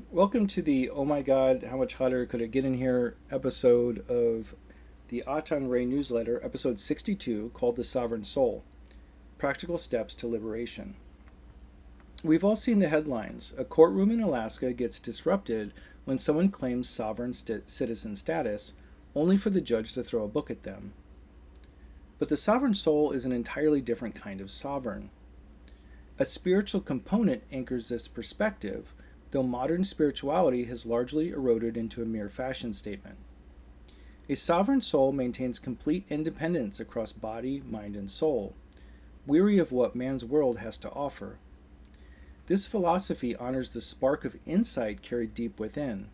Welcome to the Oh My God, How Much Hotter Could It Get in Here episode of the Aten Ray newsletter, episode 62, called The Sovereign Soul Practical Steps to Liberation. We've all seen the headlines. A courtroom in Alaska gets disrupted when someone claims sovereign citizen status, only for the judge to throw a book at them. But the sovereign soul is an entirely different kind of sovereign. A spiritual component anchors this perspective, though modern spirituality has largely eroded into a mere fashion statement. A sovereign soul maintains complete independence across body, mind, and soul, weary of what man's world has to offer. This philosophy honors the spark of insight carried deep within,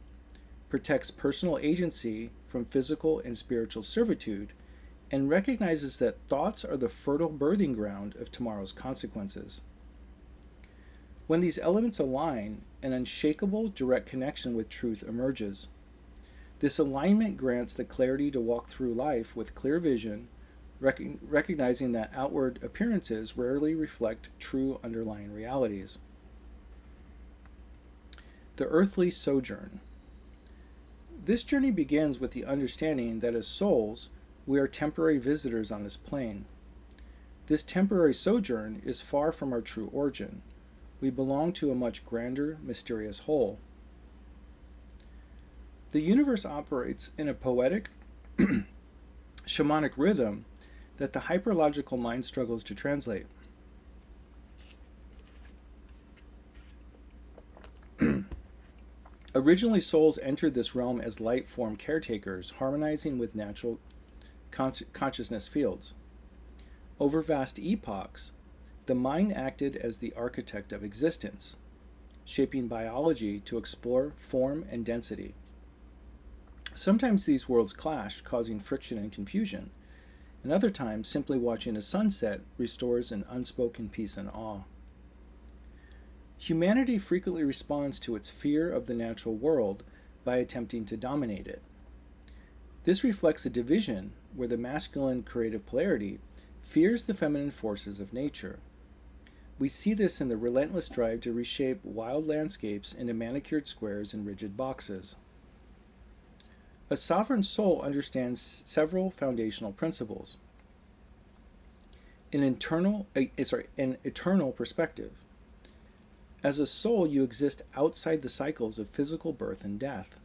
protects personal agency from physical and spiritual servitude, and recognizes that thoughts are the fertile birthing ground of tomorrow's consequences. When these elements align, an unshakable direct connection with truth emerges. This alignment grants the clarity to walk through life with clear vision, recognizing that outward appearances rarely reflect true underlying realities. The earthly sojourn. This journey begins with the understanding that as souls, we are temporary visitors on this plane. This temporary sojourn is far from our true origin. We belong to a much grander, mysterious whole. The universe operates in a poetic, shamanic rhythm that the hyperlogical mind struggles to translate. Originally, souls entered this realm as light form caretakers, harmonizing with natural consciousness fields. Over vast epochs, the mind acted as the architect of existence, shaping biology to explore form and density. Sometimes these worlds clash, causing friction and confusion, and other times simply watching a sunset restores an unspoken peace and awe. Humanity frequently responds to its fear of the natural world by attempting to dominate it. This reflects a division where the masculine creative polarity fears the feminine forces of nature. We see this in the relentless drive to reshape wild landscapes into manicured squares and rigid boxes. A sovereign soul understands several foundational principles. An eternal perspective. As a soul, you exist outside the cycles of physical birth and death.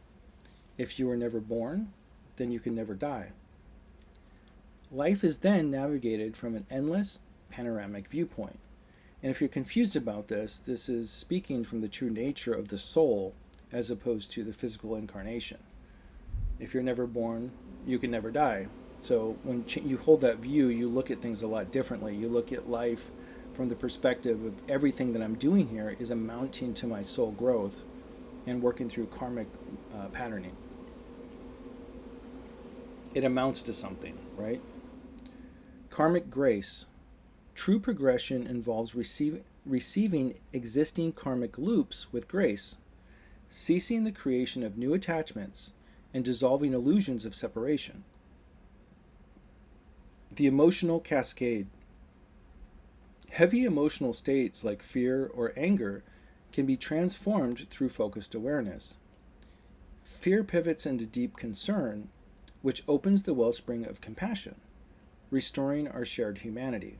If you were never born, then you can never die. Life is then navigated from an endless, panoramic viewpoint. And if you're confused about this, this is speaking from the true nature of the soul as opposed to the physical incarnation. If you're never born, you can never die. So when you hold that view, you look at things a lot differently. You look at life from the perspective of everything that I'm doing here is amounting to my soul growth and working through karmic patterning. It amounts to something, right? Karmic grace. True progression involves receiving existing karmic loops with grace, ceasing the creation of new attachments, and dissolving illusions of separation. The emotional cascade. Heavy emotional states like fear or anger can be transformed through focused awareness. Fear pivots into deep concern, which opens the wellspring of compassion, restoring our shared humanity.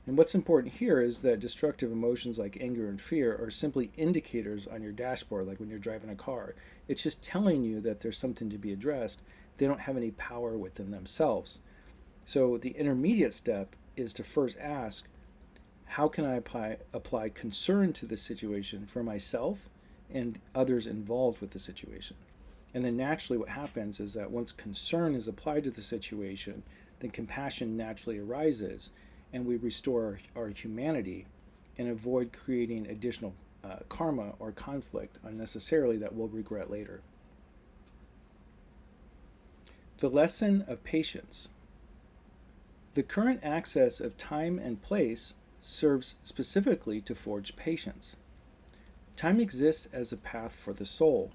And what's important here is that destructive emotions like anger and fear are simply indicators on your dashboard, like when you're driving a car. It's just telling you that there's something to be addressed. They don't have any power within themselves. So the intermediate step is to first ask, how can I apply concern to this situation for myself and others involved with the situation? And then naturally what happens is that once concern is applied to the situation, then compassion naturally arises and we restore our humanity and avoid creating additional karma or conflict unnecessarily that we'll regret later. The lesson of patience. The current access of time and place serves specifically to forge patience. Time exists as a path for the soul,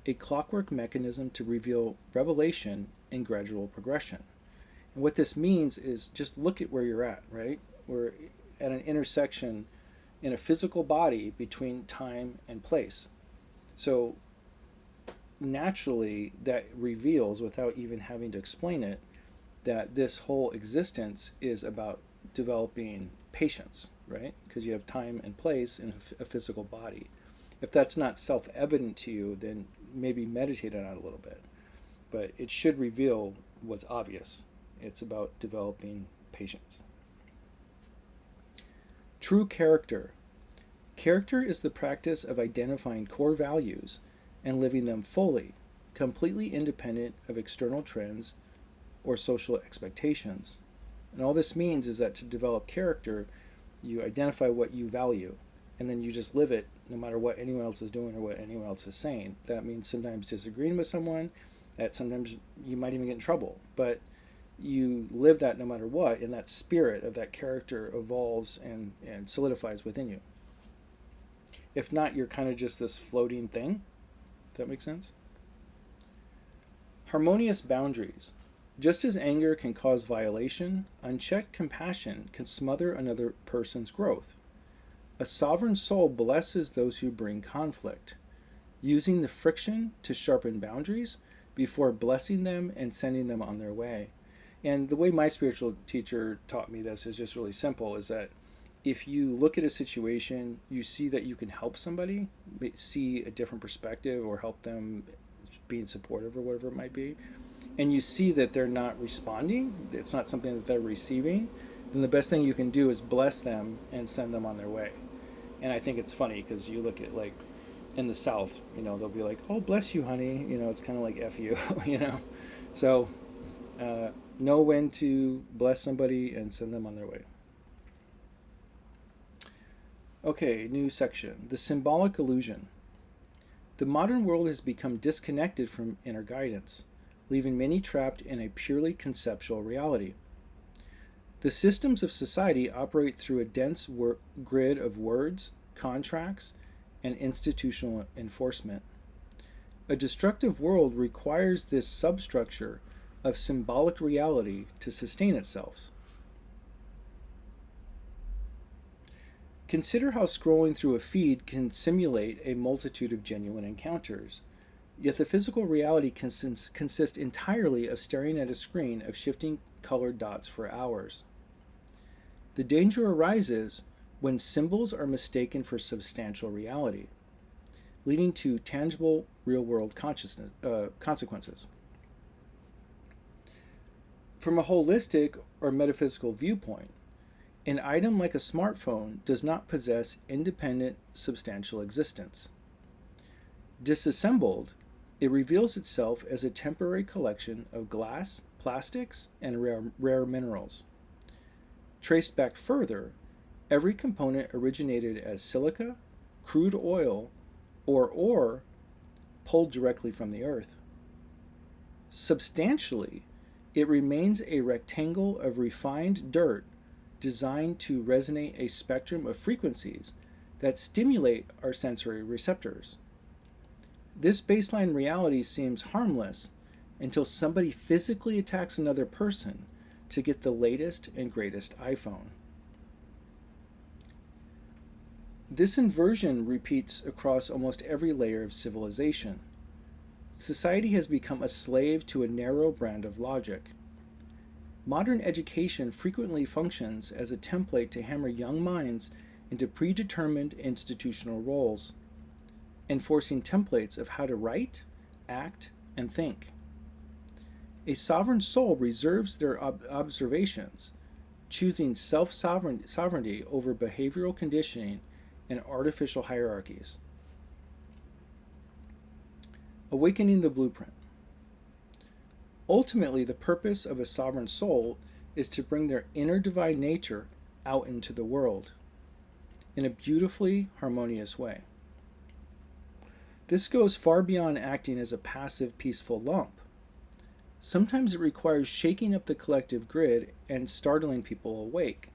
a clockwork mechanism to reveal revelation in gradual progression. And what this means is just look at where you're at, right? We're at an intersection in a physical body between time and place. So naturally, that reveals, without even having to explain it, that this whole existence is about developing patience, right? Because you have time and place in a physical body. If that's not self evident to you, then maybe meditate on it a little bit. But it should reveal what's obvious. It's about developing patience. True character. Character is the practice of identifying core values and living them fully, completely independent of external trends or social expectations. And all this means is that to develop character, you identify what you value, and then you just live it no matter what anyone else is doing or what anyone else is saying. That means sometimes disagreeing with someone, that sometimes you might even get in trouble, but you live that no matter what, and that spirit of that character evolves and solidifies within you. If not, you're kind of just this floating thing. Does that make sense? Harmonious boundaries. Just as anger can cause violation, unchecked compassion can smother another person's growth. A sovereign soul blesses those who bring conflict, using the friction to sharpen boundaries before blessing them and sending them on their way. And the way my spiritual teacher taught me this is just really simple, is that if you look at a situation, you see that you can help somebody, see a different perspective or help them being supportive or whatever it might be, and you see that they're not responding, it's not something that they're receiving, then the best thing you can do is bless them and send them on their way. And I think it's funny because you look at, like, in the South, they'll be like, oh, bless you, honey. It's kind of like F you, So know when to bless somebody and send them on their way. Okay, new section. The symbolic illusion. The modern world has become disconnected from inner guidance, leaving many trapped in a purely conceptual reality. The systems of society operate through a dense grid of words, contracts, and institutional enforcement. A destructive world requires this substructure of symbolic reality to sustain itself. Consider how scrolling through a feed can simulate a multitude of genuine encounters, yet the physical reality consists entirely of staring at a screen of shifting colored dots for hours. The danger arises when symbols are mistaken for substantial reality, leading to tangible real-world consequences. From a holistic or metaphysical viewpoint, an item like a smartphone does not possess independent, substantial existence. Disassembled, it reveals itself as a temporary collection of glass, plastics, and rare minerals. Traced back further, every component originated as silica, crude oil, or ore pulled directly from the earth. Substantially, it remains a rectangle of refined dirt designed to resonate a spectrum of frequencies that stimulate our sensory receptors. This baseline reality seems harmless until somebody physically attacks another person to get the latest and greatest iPhone. This inversion repeats across almost every layer of civilization. Society has become a slave to a narrow brand of logic. Modern education frequently functions as a template to hammer young minds into predetermined institutional roles, enforcing templates of how to write, act, and think. A sovereign soul reserves their observations, choosing self-sovereignty over behavioral conditioning and artificial hierarchies. Awakening the blueprint. Ultimately, the purpose of a sovereign soul is to bring their inner divine nature out into the world in a beautifully harmonious way. This goes far beyond acting as a passive, peaceful lump. Sometimes it requires shaking up the collective grid and startling people awake,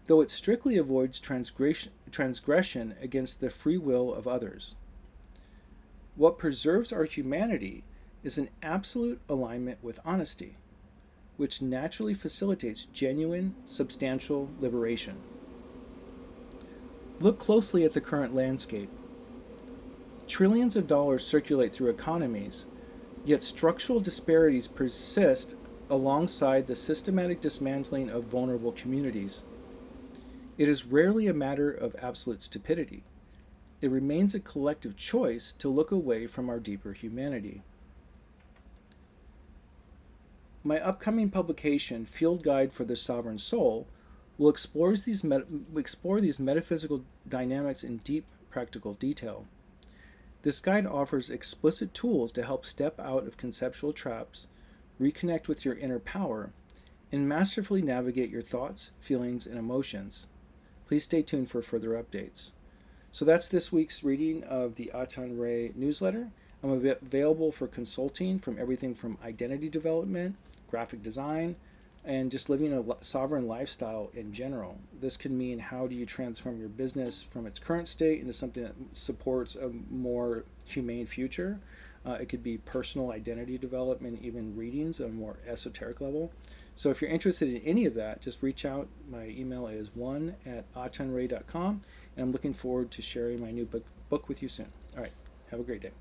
though it strictly avoids transgression against the free will of others. What preserves our humanity is an absolute alignment with honesty, which naturally facilitates genuine, substantial liberation. Look closely at the current landscape. Trillions of dollars circulate through economies, yet structural disparities persist alongside the systematic dismantling of vulnerable communities. It is rarely a matter of absolute stupidity. It remains a collective choice to look away from our deeper humanity. My upcoming publication, Field Guide for the Sovereign Soul, will explore these metaphysical dynamics in deep practical detail. This guide offers explicit tools to help step out of conceptual traps, reconnect with your inner power, and masterfully navigate your thoughts, feelings, and emotions. Please stay tuned for further updates. So that's this week's reading of the Aten Ray newsletter. I'm available for consulting from everything from identity development, graphic design, and just living a sovereign lifestyle in general. This could mean how do you transform your business from its current state into something that supports a more humane future. It could be personal identity development, even readings on a more esoteric level. So if you're interested in any of that, just reach out. My email is 1@atenray.com, and I'm looking forward to sharing my new book with you soon. All right, have a great day.